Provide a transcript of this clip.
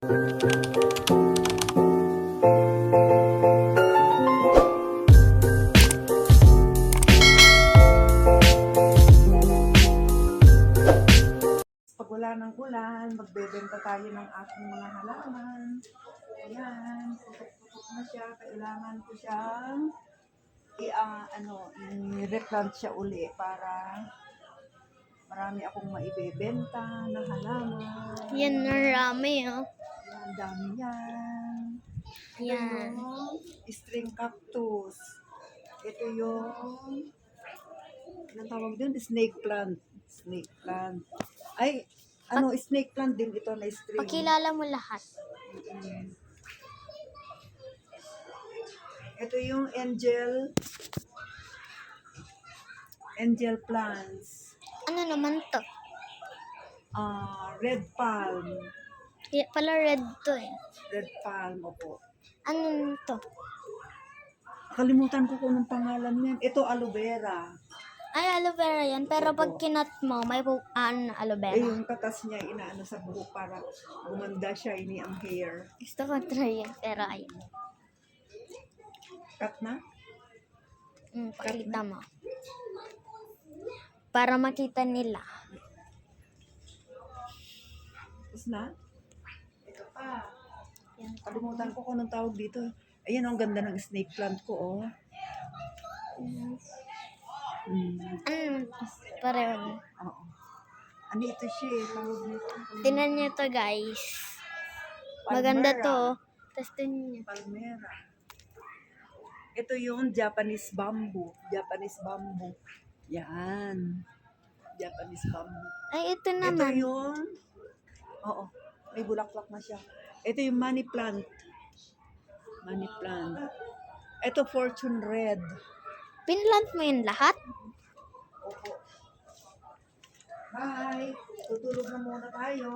Pag wala ng ulan, magbebenta tayo ng aking mga halaman. Ayan, putok-putok na siya. Kailangan ko siyang i-replant siya uli para marami akong maibebenta na halaman. Yan, marami, oh. Ayan, dami yan. Ito Yan. yung string cactus. Ito yung, anong tawag dun? Snake plant. Snake plant. Ay, snake plant din ito na string. Pakilala mo lahat. Ito yung angel plants. Ano naman to? Red palm. Pala red to, eh. Red palm, opo. Ano to? Kalimutan ko kung anong pangalan niyan. Ito, aloe vera. Ay, aloe vera yan. Pero pag kinat mo, may aloe vera. Yung katas niya, inaano sa buhok para gumanda shiny ang hair. Gusto ko try yan, pero ayun. Cut na? Pakita mo. Para makita nila. Tapos na? Ito pa. Yan. Kalimutan ko kung anong tawag dito. Ayan, ang ganda ng snake plant ko, oh. Pareho. Oo. Ano ito siya, tawag nito. Tinan nyo to, guys. Maganda to. Tapos tinan nyo. Palmera. Ito yung Japanese bamboo. Japanese bamboo. Yan. Japanese bamboo. Ay, ito Ito naman. yung, may bulaklak na siya. Ito yung money plant. Money plant. Ito fortune red. Pinlant mo yun lahat? Opo. Bye! Tutulog na muna tayo.